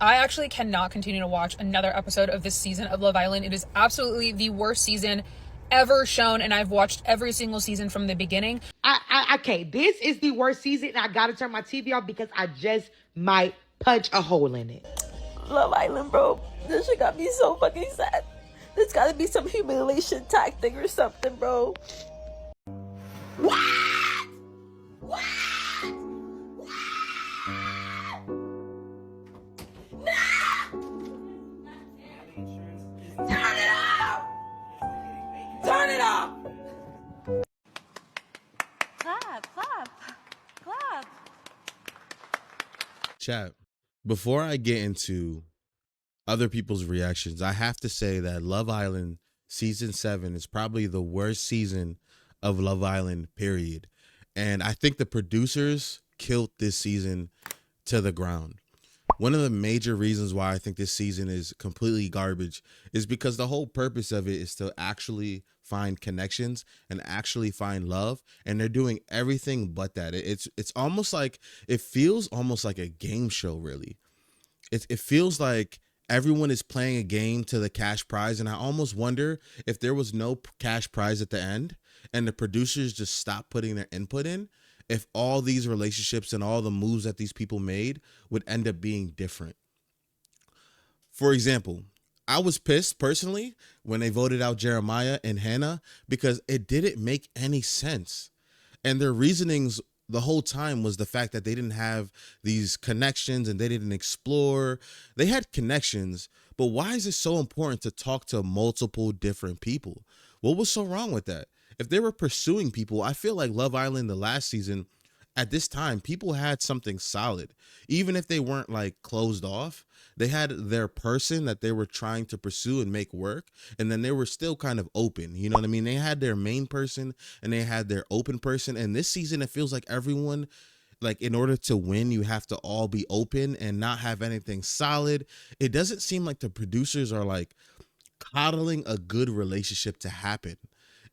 I actually cannot continue to watch another episode of this season of Love Island. It is absolutely the worst season ever shown, and I've watched every single season from the beginning. Okay, this is the worst season, and I gotta turn my TV off because I just might punch a hole in it. Love Island, bro. This shit got me so fucking sad. There's gotta be some humiliation tactic or something, bro. What? Turn it off! Clap. Chat, before I get into other people's reactions, I have to say that Love Island season 7 is probably the worst season of Love Island, period. And I think the producers killed this season to the ground. One of the major reasons why I think this season is completely garbage is because the whole purpose of it is to actually find connections and actually find love, and they're doing everything but that. It's almost like, it feels almost like a game show, really. It feels like everyone is playing a game to the cash prize, and I almost wonder if there was no cash prize at the end and the producers just stopped putting their input in, if all these relationships and all the moves that these people made would end up being different. For example, I was pissed personally when they voted out Jeremiah and Hannah because it didn't make any sense. And their reasonings the whole time was the fact that they didn't have these connections and they didn't explore. They had connections, but why is it so important to talk to multiple different people? What was so wrong with that? If they were pursuing people, I feel like Love Island the last season, at this time, people had something solid. Even if they weren't like closed off, they had their person that they were trying to pursue and make work. And then they were still kind of open. You know what I mean? They had their main person and they had their open person. And this season, it feels like everyone, like in order to win, you have to all be open and not have anything solid. It doesn't seem like the producers are like coddling a good relationship to happen,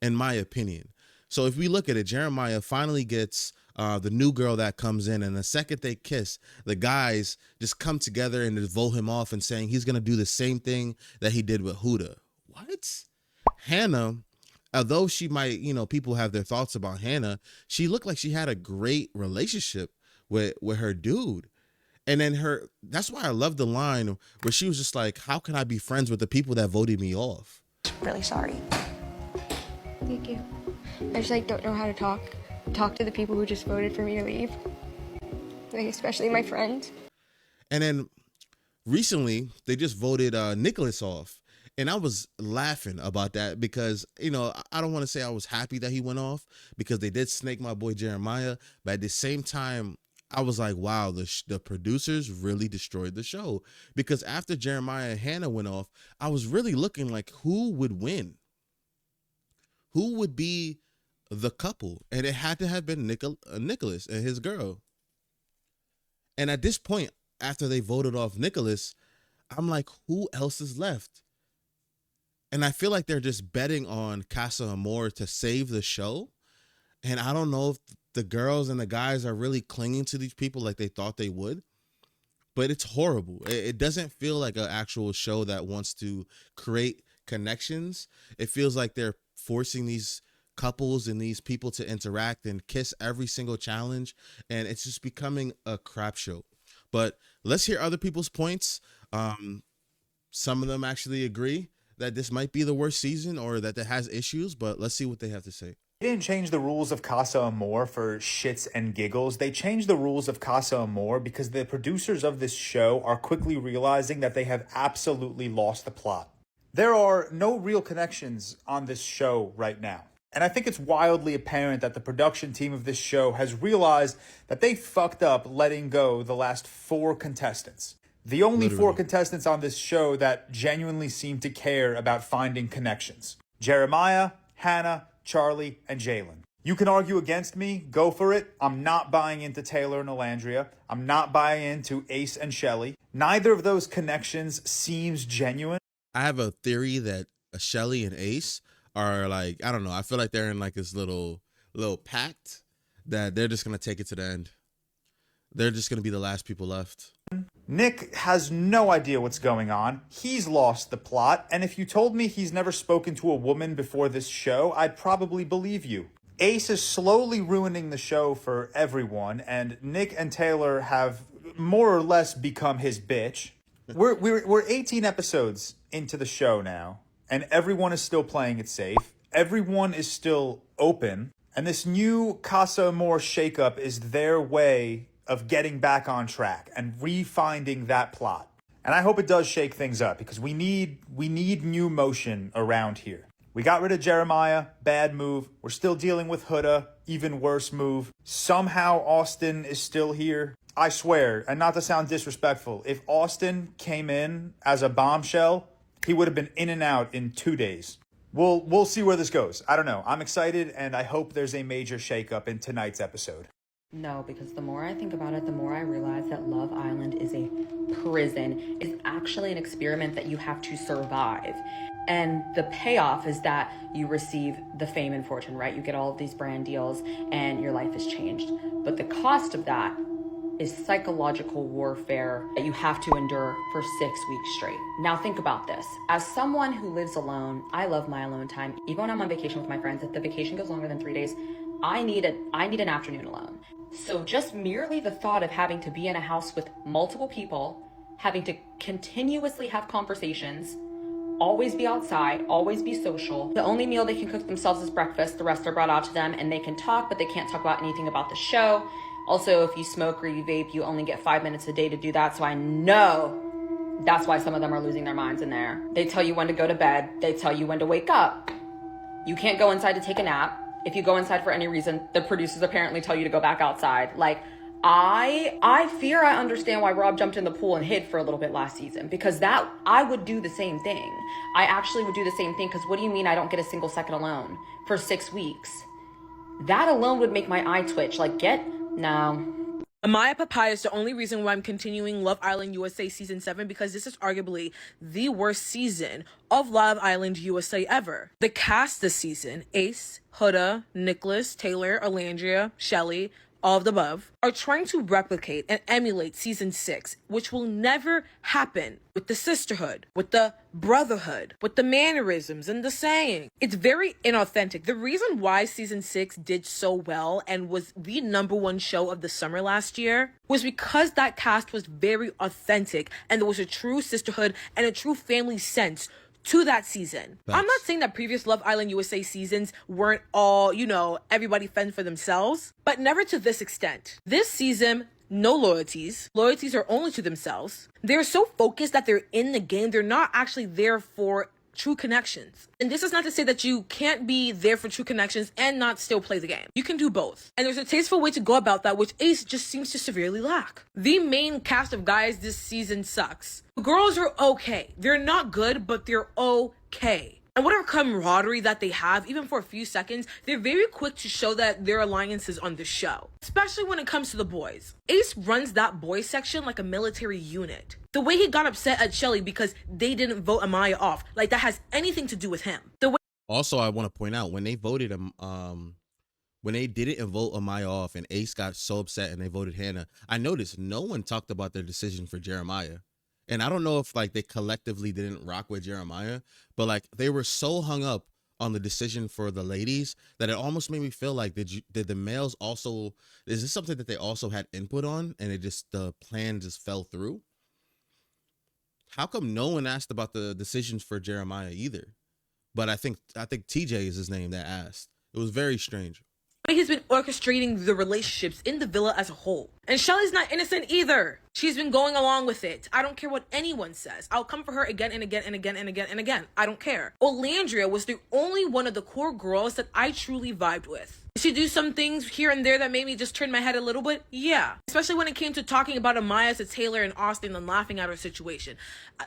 in my opinion. So if we look at it, Jeremiah finally gets the new girl that comes in, and the second they kiss, the guys just come together and just vote him off and saying he's going to do the same thing that he did with Huda. What? Hannah, although she might, you know, people have their thoughts about Hannah, she looked like she had a great relationship with her dude. And then that's why I love the line where she was just like, how can I be friends with the people that voted me off? Really sorry. Thank you. I just don't know how to talk to the people who just voted for me to leave. Especially my friends. And then recently they just voted Nicholas off. And I was laughing about that because, you know, I don't want to say I was happy that he went off because they did snake my boy Jeremiah. But at the same time, I was like, wow, the producers really destroyed the show, because after Jeremiah and Hannah went off, I was really looking like who would win? Who would be the couple? And it had to have been Nicholas and his girl. And at this point, after they voted off Nicholas, I'm like, who else is left? And I feel like they're just betting on Casa Amor to save the show. And I don't know if the girls and the guys are really clinging to these people like they thought they would. But it's horrible. It doesn't feel like an actual show that wants to create connections. It feels like they're forcing these couples and these people to interact and kiss every single challenge, and it's just becoming a crap show. But let's hear other people's points. Some of them actually agree that this might be the worst season or that it has issues, but let's see what they have to say. They didn't change the rules of Casa Amor for shits and giggles. They changed the rules of Casa Amor because the producers of this show are quickly realizing that they have absolutely lost the plot. There are no real connections on this show right now. And I think it's wildly apparent that the production team of this show has realized that they fucked up letting go the last 4 contestants. The only 4 contestants on this show that genuinely seem to care about finding connections. Jeremiah, Hannah, Charlie, and Jalen. You can argue against me, go for it. I'm not buying into Taylor and Alandria. I'm not buying into Ace and Shelly. Neither of those connections seems genuine. I have a theory that Shelly and Ace are like, I don't know, I feel like they're in like this little pact that they're just going to take it to the end. They're just going to be the last people left. Nick has no idea what's going on. He's lost the plot, and if you told me he's never spoken to a woman before this show, I'd probably believe you. Ace is slowly ruining the show for everyone, and Nick and Taylor have more or less become his bitch. We're 18 episodes into the show now, and everyone is still playing it safe. Everyone is still open, and this new Casa Amor shakeup is their way of getting back on track and refinding that plot. And I hope it does shake things up, because we need new motion around here. We got rid of Jeremiah, bad move. We're still dealing with Huda, even worse move. Somehow Austin is still here. I swear, and not to sound disrespectful, if Austin came in as a bombshell, he would have been in and out in 2 days. We'll see where this goes. I don't know. I'm excited, and I hope there's a major shakeup in tonight's episode. No, because the more I think about it, the more I realize that Love Island is a prison. It's actually an experiment that you have to survive. And the payoff is that you receive the fame and fortune, right? You get all of these brand deals and your life is changed. But the cost of that is psychological warfare that you have to endure for 6 weeks straight. Now think about this. As someone who lives alone, I love my alone time. Even when I'm on vacation with my friends, if the vacation goes longer than 3 days, I need an afternoon alone. So just merely the thought of having to be in a house with multiple people, having to continuously have conversations, always be outside, always be social. The only meal they can cook themselves is breakfast. The rest are brought out to them, and they can talk, but they can't talk about anything about the show. Also, if you smoke or you vape, you only get 5 minutes a day to do that. So I know that's why some of them are losing their minds in there. They tell you when to go to bed. They tell you when to wake up. You can't go inside to take a nap. If you go inside for any reason, the producers apparently tell you to go back outside. Like, I fear I understand why Rob jumped in the pool and hid for a little bit last season, because that I would do the same thing. I actually would do the same thing, because what do you mean I don't get a single second alone for 6 weeks? That alone would make my eye twitch. Like, no. Amaya Papaya is the only reason why I'm continuing Love Island USA Season 7, because this is arguably the worst season of Love Island USA ever. The cast this season, Ace, Huda, Nicholas, Taylor, Alandria, Shelly, all of the above, are trying to replicate and emulate Season 6, which will never happen with the sisterhood, with the brotherhood, with the mannerisms and the saying. It's very inauthentic. The reason why Season 6 did so well and was the #1 show of the summer last year was because that cast was very authentic, and there was a true sisterhood and a true family sense to that season. I'm not saying that previous Love Island USA seasons weren't all, everybody fend for themselves, but never to this extent. This season, no loyalties. Loyalties are only to themselves. They're so focused that they're in the game. They're not actually there for true connections. And this is not to say that you can't be there for true connections and not still play the game. You can do both. And there's a tasteful way to go about that, which Ace just seems to severely lack. The main cast of guys this season sucks. The girls are okay. They're not good, but they're okay. And whatever camaraderie that they have, even for a few seconds, they're very quick to show that their alliances on the show. Especially when it comes to the boys. Ace runs that boys section like a military unit. The way he got upset at Shelly because they didn't vote Amaya off, like that has anything to do with him. Also, I want to point out, when they voted when they didn't vote Amaya off and Ace got so upset and they voted Hannah, I noticed no one talked about their decision for Jeremiah. And I don't know if they collectively didn't rock with Jeremiah, but they were so hung up on the decision for the ladies that it almost made me feel like, did the males also, is this something that they also had input on and the plan just fell through? How come no one asked about the decisions for Jeremiah either? But I think TJ is his name that asked. It was very strange. He's been orchestrating the relationships in the villa as a whole. And Shelly's not innocent either. She's been going along with it. I don't care what anyone says. I'll come for her again and again and again and again and again. I don't care. Olandria was the only one of the core girls that I truly vibed with. Did she do some things here and there that made me just turn my head a little bit? Yeah. Especially when it came to talking about Amaya to Taylor and Austin and laughing at her situation.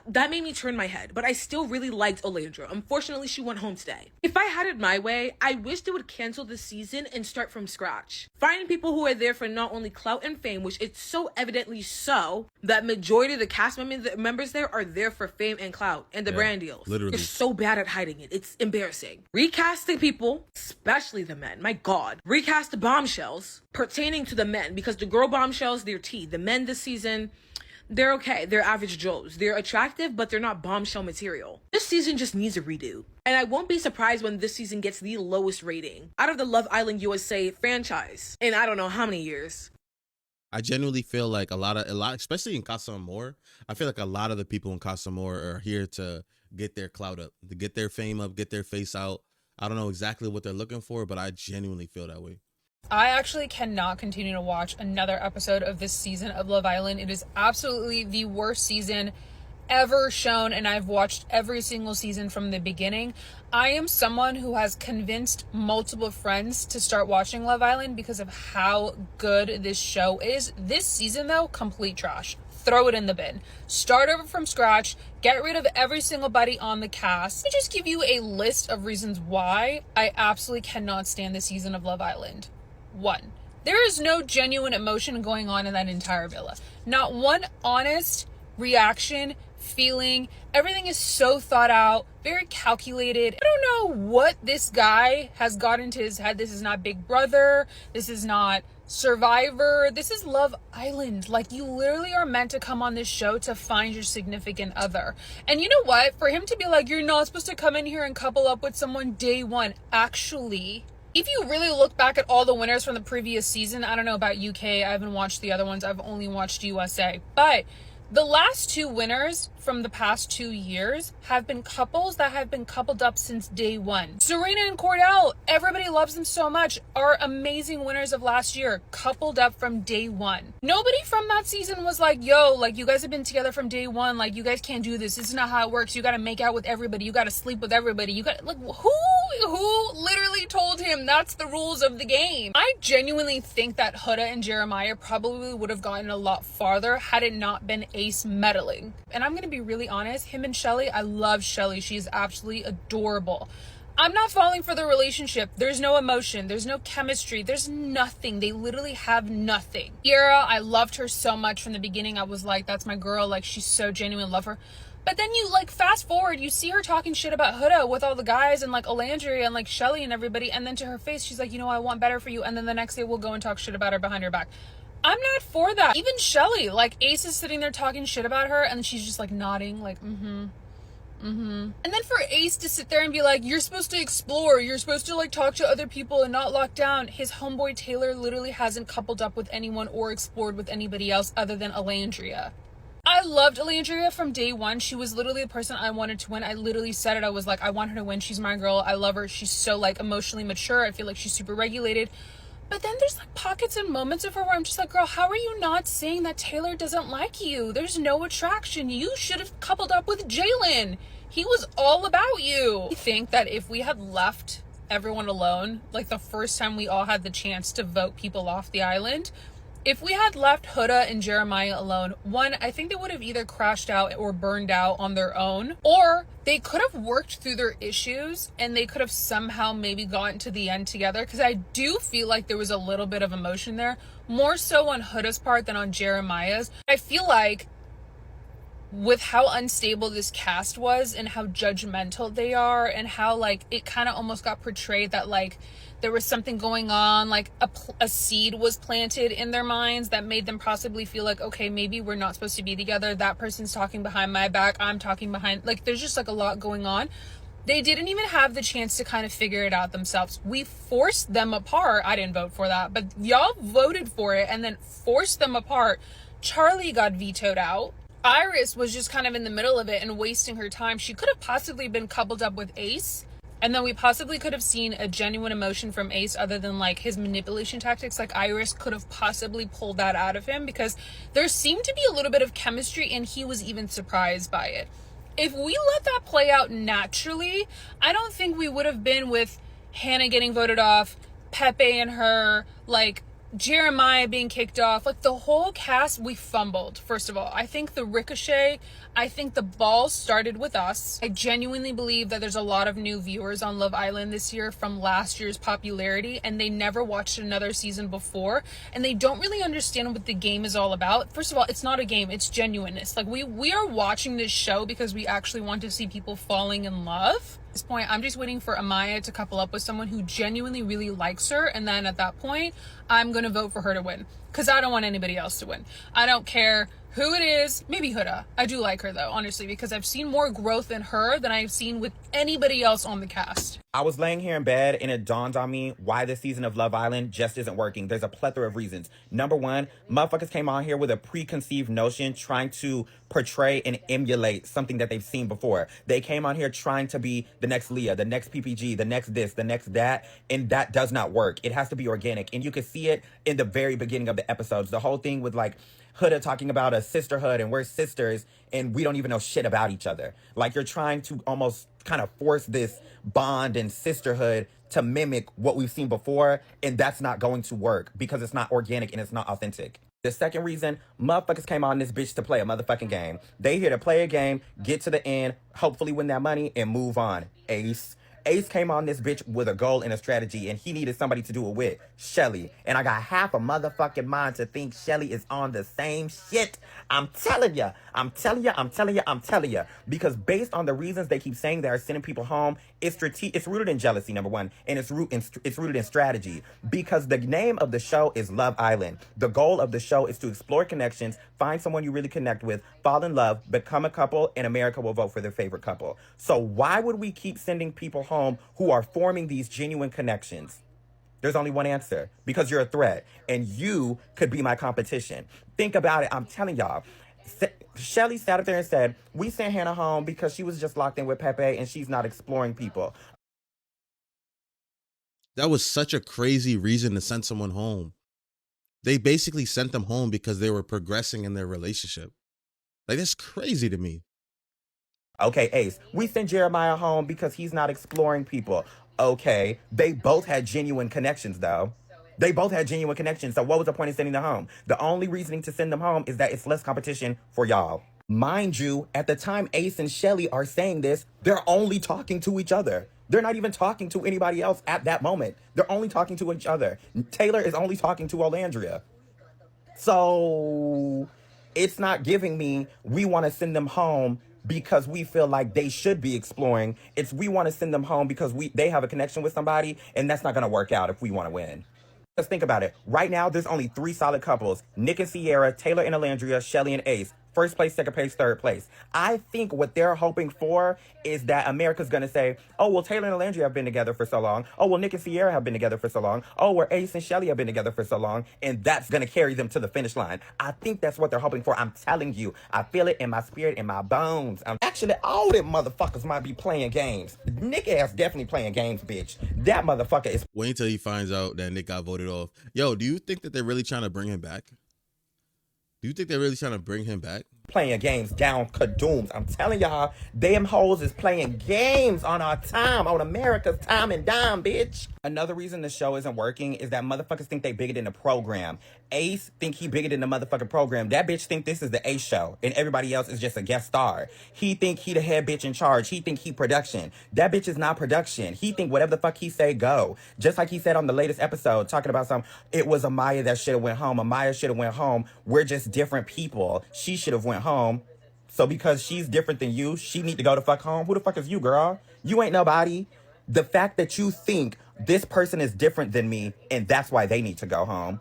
That made me turn my head, but I still really liked Olandria. Unfortunately, she went home today. If I had it my way, I wish they would cancel this season and start from scratch. Find people who are there for not only clout and fame, which it's so evidently so that majority of the cast members there are there for fame and clout and the brand deals. Literally. They're so bad at hiding it. It's embarrassing. Recast the people, especially the men. My God. Recast the bombshells pertaining to the men, because the girl bombshells, they're tea. The men this season, They're okay. They're average Joes. They're attractive, but they're not bombshell material. This season just needs a redo. And I won't be surprised when this season gets the lowest rating out of the Love Island USA franchise in I don't know how many years. I genuinely feel like a lot, especially in Casa Amor, I feel like a lot of the people in Casa Amor are here to get their clout up, to get their fame up, get their face out. I don't know exactly what they're looking for, but I genuinely feel that way. I actually cannot continue to watch another episode of this season of Love Island. It is absolutely the worst season ever shown, and I've watched every single season from the beginning. I am someone who has convinced multiple friends to start watching Love Island because of how good this show is. This season, though, complete trash. Throw it in the bin. Start over from scratch. Get rid of every single buddy on the cast. Let me just give you a list of reasons why I absolutely cannot stand this season of Love Island. 1. There is no genuine emotion going on in that entire villa. Not one honest reaction, feeling. Everything is so thought out, very calculated. I don't know what this guy has got into his head. This is not Big Brother. This is not Survivor. This is Love Island. Like, you literally are meant to come on this show to find your significant other. And you know what? For him to be like, you're not supposed to come in here and couple up with someone day one. Actually, if you really look back at all the winners from the previous season, I don't know about UK. I haven't watched the other ones. I've only watched USA. But the last 2 winners from the past 2 years have been couples that have been coupled up since day one. Serena and Cordell, everybody loves them so much, are amazing winners of last year, coupled up from day one. Nobody from that season was like, yo, like, you guys have been together from day one, like, you guys can't do this. This is not how it works. You gotta make out with everybody. You gotta sleep with everybody. You gotta, like, who literally told him that's the rules of the game? I genuinely think that Huda and Jeremiah probably would have gotten a lot farther had it not been Ace meddling. And I'm gonna be really honest, him and Shelly, I love Shelly. She is absolutely adorable. I'm not falling for the relationship. There's no emotion. There's no chemistry. There's nothing. They literally have nothing. Kiara, I loved her so much from the beginning. I was like, that's my girl. Like, she's so genuine. Love her. But then you, like, fast forward, you see her talking shit about Huda with all the guys and, like, Alandria and, like, Shelly and everybody. And then to her face, she's like, you know, I want better for you. And then the next day we'll go and talk shit about her behind her back. I'm not for that. Even Shelly, like, Ace is sitting there talking shit about her and she's just, like, nodding, like, and then for Ace to sit there and be like, you're supposed to explore, you're supposed to, like, talk to other people and not lock down. His homeboy Taylor literally hasn't coupled up with anyone or explored with anybody else other than Alandria. I loved Alandria from day one. She was literally the person I wanted to win. I literally said it. I was like, I want her to win. She's my girl. I love her. She's so, like, emotionally mature. I feel like she's super regulated. But then there's, like, pockets and moments of her where I'm just like, girl, how are you not saying that Taylor doesn't like you? There's no attraction. You should have coupled up with Jalen. He was all about you. I think that if we had left everyone alone, like the first time we all had the chance to vote people off the island, if we had left Huda and Jeremiah alone, one, I think they would have either crashed out or burned out on their own, or they could have worked through their issues and they could have somehow maybe gotten to the end together. Because I do feel like there was a little bit of emotion there, more so on Huda's part than on Jeremiah's. I feel like with how unstable this cast was and how judgmental they are and how, like, it kind of almost got portrayed that, like, there was something going on, like a seed was planted in their minds that made them possibly feel like, okay, maybe we're not supposed to be together. That person's talking behind my back. I'm talking behind, like, there's just, like, a lot going on. They didn't even have the chance to kind of figure it out themselves. We forced them apart. I didn't vote for that, but y'all voted for it and then forced them apart. Charlie got vetoed out. Iris was just kind of in the middle of it and wasting her time. She could have possibly been coupled up with Ace. And then we possibly could have seen a genuine emotion from Ace other than, like, his manipulation tactics. Like, Iris could have possibly pulled that out of him because there seemed to be a little bit of chemistry and he was even surprised by it. If we let that play out naturally, I don't think we would have been with Hannah getting voted off, Pepe and her, like, Jeremiah being kicked off. Like, the whole cast, we fumbled. First of all, I think the ricochet, I think the ball started with us. I genuinely believe that there's a lot of new viewers on Love Island this year from last year's popularity, and they never watched another season before, and they don't really understand what the game is all about. First of all, it's not a game, it's genuineness. Like, we are watching this show because we actually want to see people falling in love. At this point, I'm just waiting for Amaya to couple up with someone who genuinely really likes her, and then at that point, I'm gonna vote for her to win. because I don't want anybody else to win. I don't care who it is. Maybe Huda. I do like her though, honestly, because I've seen more growth in her than I've seen with anybody else on the cast. I was laying here in bed and it dawned on me why this season of Love Island just isn't working. There's a plethora of reasons. Number one, motherfuckers came on here with a preconceived notion trying to portray and emulate something that they've seen before. They came on here trying to be the next Leah, the next PPG, the next this, the next that, and that does not work. It has to be organic. And you can see it in the very beginning of the episodes. The whole thing with like Huda talking about a sisterhood and we're sisters and we don't even know shit about each other. Like you're trying to almost kind of force this bond and sisterhood to mimic what we've seen before, and that's not going to work because it's not organic and it's not authentic. The second reason, motherfuckers came on this bitch to play a motherfucking game. They here to play a game, get to the end, hopefully win that money, and move on. Ace came on this bitch with a goal and a strategy, and he needed somebody to do it with. Shelly. And I got half a motherfucking mind to think Shelly is on the same shit. I'm telling ya. Because based on the reasons they keep saying they are sending people home, it's rooted in jealousy, number one, and it's rooted in strategy. Because the name of the show is Love Island. The goal of the show is to explore connections, find someone you really connect with, fall in love, become a couple, and America will vote for their favorite couple. So why would we keep sending people home who are forming these genuine connections? There's only one answer. Because you're a threat. And you could be my competition. Think about it. I'm telling y'all. Shelly sat up there and said, we sent Hannah home because she was just locked in with Pepe and she's not exploring people. That was such a crazy reason to send someone home. They basically sent them home because they were progressing in their relationship. Like, that's crazy to me. Okay, Ace, we sent Jeremiah home because he's not exploring people. Okay, they both had genuine connections, though. They both had genuine connections, so what was the point of sending them home? The only reasoning to send them home is that it's less competition for y'all. Mind you, at the time Ace and Shelly are saying this, they're only talking to each other. They're not even talking to anybody else at that moment. They're only talking to each other. Taylor is only talking to Olandria. So it's not giving me, we want to send them home because we feel like they should be exploring. It's we want to send them home because they have a connection with somebody, and that's not going to work out if we want to win. Let's think about it. Right now, there's only 3 solid couples. Nick and Sierra, Taylor and Alandria, Shelly and Ace. First place, second place, third place. I think what they're hoping for is that America's going to say, oh, well, Taylor and Alandria have been together for so long. Oh, well, Nick and Sierra have been together for so long. Oh, well, Ace and Shelly have been together for so long. And that's going to carry them to the finish line. I think that's what they're hoping for. I'm telling you, I feel it in my spirit, in my bones. Actually, all them motherfuckers might be playing games. Nick ass definitely playing games, bitch. That motherfucker is... Wait until he finds out that Nick got voted off. Yo, do you think that they're really trying to bring him back? Do you think they're really trying to bring him back? Playing games down kadooms. I'm telling y'all, them hoes is playing games on our time, on America's time and dime, bitch. Another reason the show isn't working is that motherfuckers think they bigger than the program. Ace think he bigger than the motherfucking program. That bitch think this is the Ace show and everybody else is just a guest star. He think he the head bitch in charge. He think he production. That bitch is not production. He think whatever the fuck he say, go. Just like he said on the latest episode, talking about it was Amaya that should have went home. Amaya should have went home. We're just different people. She should have went home. So because she's different than you, she need to go to fuck home. Who the fuck is you, girl? You ain't nobody. The fact that you think this person is different than me and that's why they need to go home.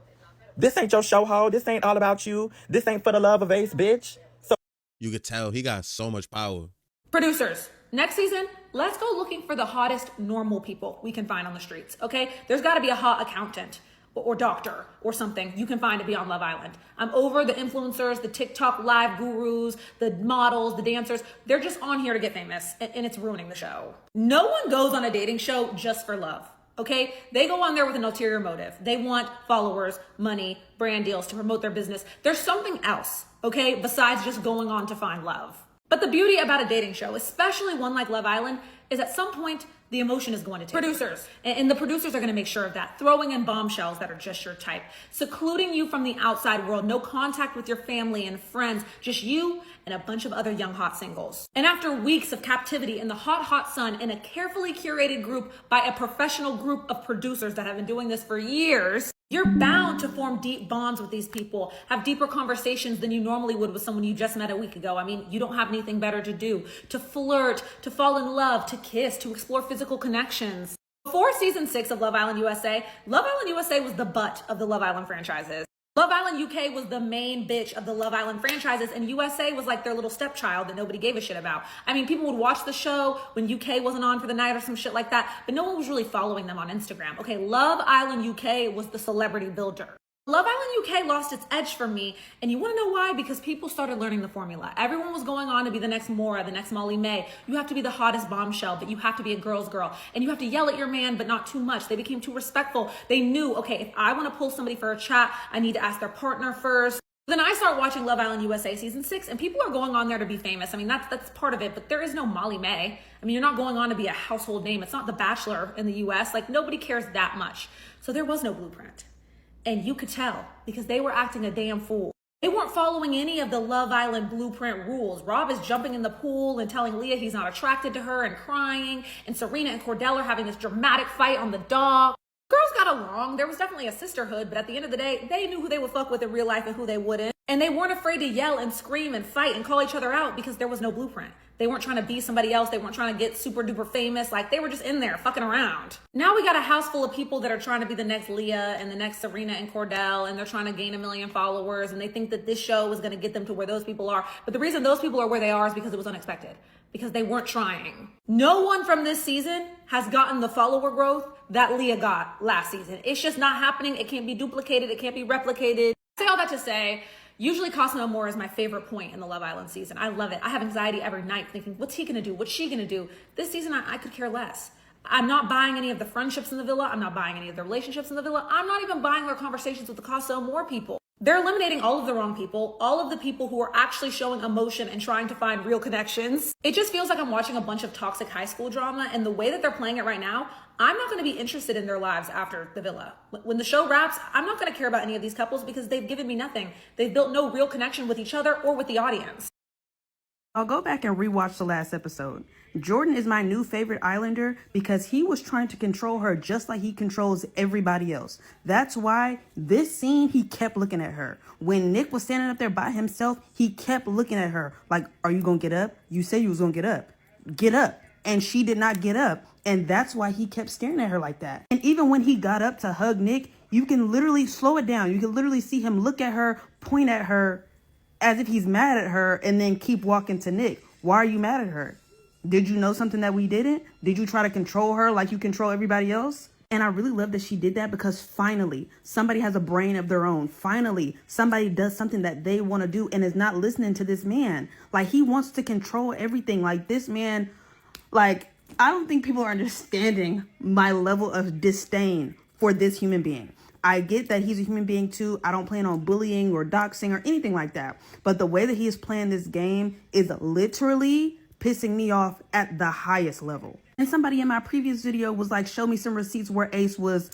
This ain't your show, ho. This ain't all about you. This ain't for the love of Ace, bitch. So You could tell he got so much power. Producers, next season, let's go looking for the hottest normal people we can find on the streets, okay? There's got to be a hot accountant or doctor or something you can find to be on Love Island. I'm over the influencers, the TikTok live gurus, the models, the dancers. They're just on here to get famous, and it's ruining the show. No one goes on a dating show just for love. Okay, they go on there with an ulterior motive. They want followers, money, brand deals to promote their business. There's something else, okay, besides just going on to find love. But the beauty about a dating show, especially one like Love Island, is at some point the emotion is going to take producers. And the producers are going to make sure of that, throwing in bombshells that are just your type, secluding you from the outside world, no contact with your family and friends, just you and a bunch of other young hot singles. And after weeks of captivity in the hot sun in a carefully curated group by a professional group of producers that have been doing this for years, you're bound to form deep bonds with these people, have deeper conversations than you normally would with someone you just met a week ago. I mean, you don't have anything better to do, to flirt, to fall in love, to kiss, to explore physical connections. Before season 6 of Love Island USA was the butt of the Love Island franchises. Love Island UK was the main bitch of the Love Island franchises, and USA was like their little stepchild that nobody gave a shit about. I mean, people would watch the show when UK wasn't on for the night or some shit like that, but no one was really following them on Instagram. Okay, Love Island UK was the celebrity builder. Love Island UK lost its edge for me, and you want to know why? Because people started learning the formula. Everyone was going on to be the next Maura, the next Molly May. You have to be the hottest bombshell, but you have to be a girl's girl, and you have to yell at your man, but not too much. They became too respectful. They knew, okay, if I want to pull somebody for a chat, I need to ask their partner first. Then I start watching Love Island USA season 6, and people are going on there to be famous. I mean, that's part of it, but there is no Molly May. I mean, you're not going on to be a household name. It's not The Bachelor in the US. Like, nobody cares that much. So there was no blueprint. And you could tell because they were acting a damn fool. They weren't following any of the Love Island blueprint rules. Rob is jumping in the pool and telling Leah he's not attracted to her and crying. And Serena and Cordell are having this dramatic fight on the dock. Girls got along. There was definitely a sisterhood, but at the end of the day, they knew who they would fuck with in real life and who they wouldn't. And they weren't afraid to yell and scream and fight and call each other out because there was no blueprint. They weren't trying to be somebody else. They weren't trying to get super duper famous. Like, they were just in there fucking around. Now we got a house full of people that are trying to be the next Leah and the next Serena and Cordell, and they're trying to gain 1 million followers, and they think that this show is going to get them to where those people are. But the reason those people are where they are is because it was unexpected, because they weren't trying. No one from this season has gotten the follower growth that Leah got last season. It's just not happening. It can't be duplicated. It can't be replicated. I say all that to say, usually Cosmo Moore is my favorite point in the Love Island season. I love it. I have anxiety every night thinking, what's he gonna do? What's she gonna do? This season, I could care less. I'm not buying any of the friendships in the villa. I'm not buying any of the relationships in the villa. I'm not even buying their conversations with the Cosmo Moore people. They're eliminating all of the wrong people, all of the people who are actually showing emotion and trying to find real connections. It just feels like I'm watching a bunch of toxic high school drama, and the way that they're playing it right now, I'm not going to be interested in their lives after the villa. When the show wraps, I'm not going to care about any of these couples because they've given me nothing. They've built no real connection with each other or with the audience. I'll go back and rewatch the last episode. Jordan is my new favorite Islander because he was trying to control her just like he controls everybody else. That's why this scene, he kept looking at her. When Nick was standing up there by himself, he kept looking at her like, are you going to get up? You said you was going to get up. Get up. And she did not get up. And that's why he kept staring at her like that. And even when he got up to hug Nick, you can literally slow it down. You can literally see him look at her, point at her as if he's mad at her, and then keep walking to Nick. Why are you mad at her? Did you know something that we didn't? Did you try to control her like you control everybody else? And I really love that she did that because finally somebody has a brain of their own. Finally, somebody does something that they want to do and is not listening to this man. Like, he wants to control everything. Like, this man, like, I don't think people are understanding my level of disdain for this human being. I get that he's a human being too. I don't plan on bullying or doxing or anything like that. But the way that he is playing this game is literally pissing me off at the highest level. And somebody in my previous video was like, show me some receipts where Ace was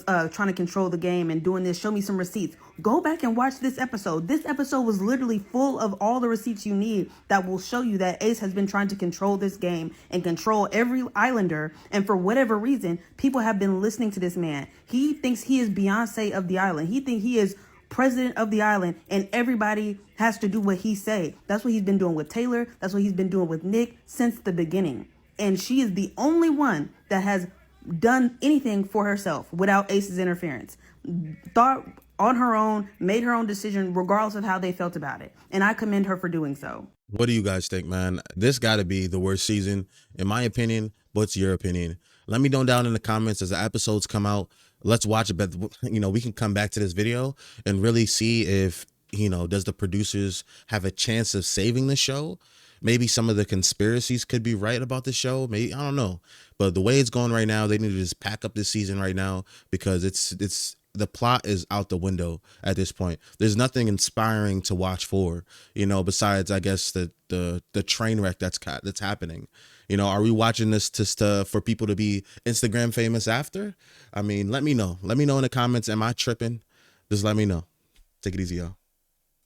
trying to control the game and doing this. Show me some receipts. Go back and watch this episode. This episode was literally full of all the receipts you need that will show you that Ace has been trying to control this game and control every Islander. And for whatever reason, people have been listening to this man. He thinks he is Beyonce of the island. He thinks he is president of the island and everybody has to do what he say. That's what he's been doing with Taylor. That's what he's been doing with Nick since the beginning. And she is the only one that has done anything for herself without Ace's interference. Thought on her own, made her own decision regardless of how they felt about it. And I commend her for doing so. What do you guys think, man? This got to be the worst season, in my opinion. What's your opinion? Let me know down in the comments as the episodes come out. Let's watch it, but we can come back to this video and really see if, does the producers have a chance of saving the show? Maybe some of the conspiracies could be right about the show. Maybe, I don't know. But the way it's going right now, they need to just pack up this season right now because it's the plot is out the window at this point. There's nothing inspiring to watch for, besides, I guess, the train wreck that's happening. Are we watching this for people to be Instagram famous after? I mean, let me know. Let me know in the comments. Am I tripping? Just let me know. Take it easy, y'all.